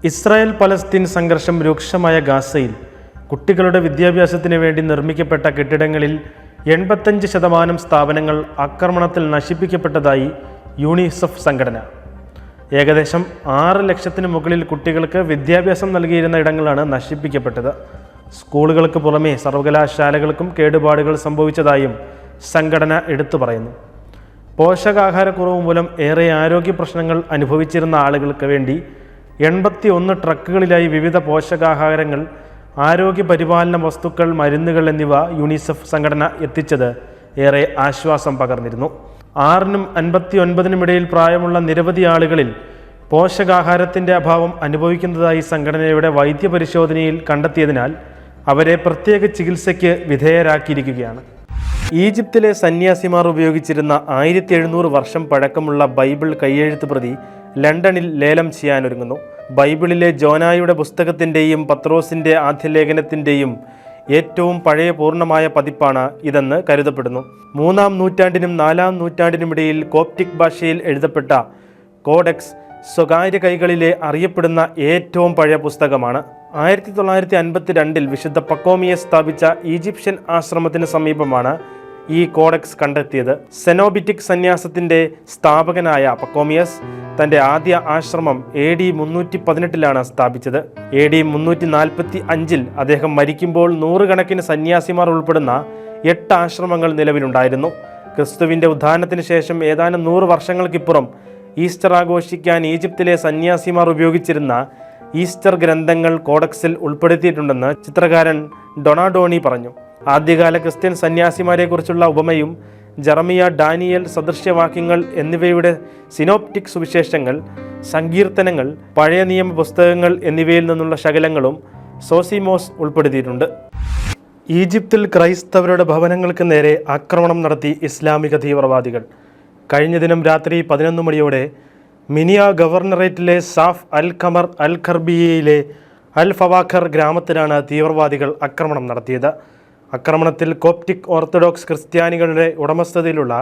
Israel Palestine സംഘർഷം രൂക്ഷമായ ഗാസയിൽ കുട്ടികളുടെ വിദ്യാഭ്യാസത്തിന് വേണ്ടി നിർമ്മിക്കപ്പെട്ട കെട്ടിടങ്ങളിൽ 85% സ്ഥാപനങ്ങൾ ആക്രമണത്തിൽ നശിപ്പിക്കപ്പെട്ടതായി യൂണിസെഫ് സംഘടന. ഏകദേശം 6 ലക്ഷത്തിന് മുകളിൽ കുട്ടികൾക്ക് വിദ്യാഭ്യാസം നൽകിയിരുന്ന ഇടങ്ങളാണ് നശിപ്പിക്കപ്പെട്ടത്. സ്കൂളുകൾക്ക് പുറമെ സർവകലാശാലകൾക്കും കേടുപാടുകൾ സംഭവിച്ചതായും സംഘടന എടുത്തു പറയുന്നു. പോഷകാഹാരക്കുറവ് മൂലം ഏറെ ആരോഗ്യ പ്രശ്നങ്ങൾ അനുഭവിച്ചിരുന്ന ആളുകൾക്ക് വേണ്ടി 81 ട്രക്കുകളിലായി വിവിധ പോഷകാഹാരങ്ങൾ, ആരോഗ്യ പരിപാലന വസ്തുക്കൾ, മരുന്നുകൾ എന്നിവ യൂണിസെഫ് സംഘടന എത്തിച്ചത് ഏറെ ആശ്വാസം പകർന്നിരുന്നു. 6-നും 59-നും ഇടയിൽ പ്രായമുള്ള നിരവധി ആളുകളിൽ പോഷകാഹാരത്തിൻ്റെ അഭാവം അനുഭവിക്കുന്നതായി സംഘടനയുടെ വൈദ്യപരിശോധനയിൽ കണ്ടെത്തിയതിനാൽ അവരെ പ്രത്യേക ചികിത്സയ്ക്ക് വിധേയരാക്കിയിരിക്കുകയാണ്. ഈജിപ്തിലെ സന്യാസിമാർ ഉപയോഗിച്ചിരുന്ന 1700 വർഷം പഴക്കമുള്ള ബൈബിൾ കയ്യെഴുത്ത് പ്രതി ലണ്ടനിൽ ലേലം ചെയ്യാനൊരുങ്ങുന്നു. ബൈബിളിലെ ജോനായുടെ പുസ്തകത്തിൻ്റെയും പത്രോസിൻ്റെ ആദ്യലേഖനത്തിൻ്റെയും ഏറ്റവും പഴയ പൂർണ്ണമായ പതിപ്പാണ് ഇതെന്ന് കരുതപ്പെടുന്നു. 3-ാം നൂറ്റാണ്ടിനും 4-ാം നൂറ്റാണ്ടിനുമിടയിൽ കോപ്റ്റിക് ഭാഷയിൽ എഴുതപ്പെട്ട കോഡെക്സ് സ്വകാര്യ കൈകളിലെ അറിയപ്പെടുന്ന ഏറ്റവും പഴയ പുസ്തകമാണ്. 1952 വിശുദ്ധ പക്കോമിയസ് സ്ഥാപിച്ച ഈജിപ്ഷ്യൻ ആശ്രമത്തിന് സമീപമാണ് ഈ കോഡെക്സ് കണ്ടെത്തിയത്. സെനോബിറ്റിക് സന്യാസത്തിൻ്റെ സ്ഥാപകനായ പക്കോമിയസ് തൻ്റെ ആദ്യ ആശ്രമം AD 318 സ്ഥാപിച്ചത്. AD 345 അദ്ദേഹം മരിക്കുമ്പോൾ 100 കണക്കിന് സന്യാസിമാർ ഉൾപ്പെടുന്ന 8 ആശ്രമങ്ങൾ നിലവിലുണ്ടായിരുന്നു. ക്രിസ്തുവിൻ്റെ ഉത്ഥാനത്തിന് ശേഷം ഏതാനും 100 വർഷങ്ങൾക്കിപ്പുറം ഈസ്റ്റർ ആഘോഷിക്കാൻ ഈജിപ്തിലെ സന്യാസിമാർ ഉപയോഗിച്ചിരുന്ന ഈസ്റ്റർ ഗ്രന്ഥങ്ങൾ കോഡെക്സിൽ ഉൾപ്പെടുത്തിയിട്ടുണ്ടെന്ന് ചിത്രകാരൻ ഡൊണാഡോണി പറഞ്ഞു. ആദ്യകാല ക്രിസ്ത്യൻ സന്യാസിമാരെക്കുറിച്ചുള്ള ഉപമയും ജെറമിയ, ഡാനിയേൽ സദൃശ്യവാക്യങ്ങൾ എന്നിവയുടെ സിനോപ്റ്റിക് സുവിശേഷങ്ങൾ, സങ്കീർത്തനങ്ങൾ, പഴയ നിയമ പുസ്തകങ്ങൾ എന്നിവയിൽ നിന്നുള്ള ശകലങ്ങളും സോസിമോസ് ഉൾപ്പെടുത്തിയിട്ടുണ്ട്. ഈജിപ്തിൽ ക്രൈസ്തവരുടെ ഭവനങ്ങൾക്ക് നേരെ ആക്രമണം നടത്തി ഇസ്ലാമിക തീവ്രവാദികൾ. കഴിഞ്ഞ ദിനം രാത്രി 11 മണിയോടെ മിനിയ ഗവർണറേറ്റിലെ സാഫ് അൽ ഖമർ അൽ ഖർബിയയിലെ അൽ ഫവാഖർ ഗ്രാമത്തിലാണ് തീവ്രവാദികൾ ആക്രമണം നടത്തിയത്. ആക്രമണത്തിൽ കോപ്റ്റിക് ഓർത്തഡോക്സ് ക്രിസ്ത്യാനികളുടെ ഉടമസ്ഥതയിലുള്ള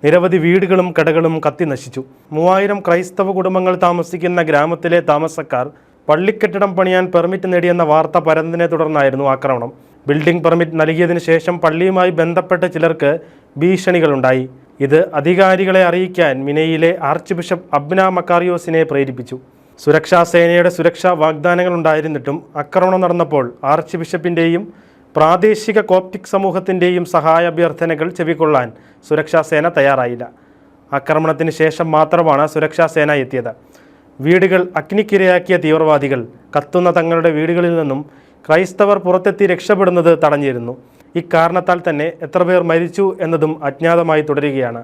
നിരവധി വീടുകളും കടകളും കത്തിനശിച്ചു. 3000 ക്രൈസ്തവ കുടുംബങ്ങൾ താമസിക്കുന്ന ഗ്രാമത്തിലെ താമസക്കാർ പള്ളിക്കെട്ടിടം പണിയാൻ പെർമിറ്റ് നേടിയെന്ന വാർത്ത പരന്നതിനെ തുടർന്നായിരുന്നു ആക്രമണം. ബിൽഡിംഗ് പെർമിറ്റ് നൽകിയതിനു ശേഷം പള്ളിയുമായി ബന്ധപ്പെട്ട ചിലർക്ക് ഭീഷണികളുണ്ടായി. ഇത് അധികാരികളെ അറിയിക്കാൻ മിനയിലെ ആർച്ച് ബിഷപ്പ് അബ്ന മക്കാറിയോസിനെ പ്രേരിപ്പിച്ചു. സുരക്ഷാ സേനയുടെ സുരക്ഷാ വാഗ്ദാനങ്ങൾ ഉണ്ടായിരുന്നിട്ടും ആക്രമണം നടന്നപ്പോൾ ആർച്ച് ബിഷപ്പിൻ്റെയും പ്രാദേശിക കോപ്റ്റിക് സമൂഹത്തിൻ്റെയും സഹായ അഭ്യർത്ഥനകൾ ചെവിക്കൊള്ളാൻ സുരക്ഷാ സേന തയ്യാറായില്ല. ആക്രമണത്തിന് ശേഷം മാത്രമാണ് സുരക്ഷാ സേന എത്തിയത്. വീടുകൾ അഗ്നിക്കിരയാക്കിയ തീവ്രവാദികൾ കത്തുന്ന തങ്ങളുടെ വീടുകളിൽ നിന്നും ക്രൈസ്തവർ പുറത്തെത്തി രക്ഷപ്പെടുന്നത് തടഞ്ഞിരുന്നു. ഇക്കാരണത്താൽ തന്നെ എത്ര പേർ മരിച്ചു എന്നതും അജ്ഞാതമായി തുടരുകയാണ്.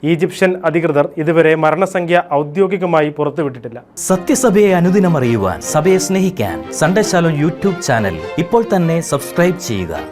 ഈജിപ്ഷ്യൻ അധികൃതർ ഇതുവരെ മരണസംഖ്യ ഔദ്യോഗികമായി പുറത്തുവിട്ടിട്ടില്ല. സത്യസഭയെ അനുദിനം അറിയുവാൻ, സഭയെ സ്നേഹിക്കാൻ സൺഡേ ശാലോം യൂട്യൂബ് ചാനൽ ഇപ്പോൾ തന്നെ സബ്സ്ക്രൈബ് ചെയ്യുക.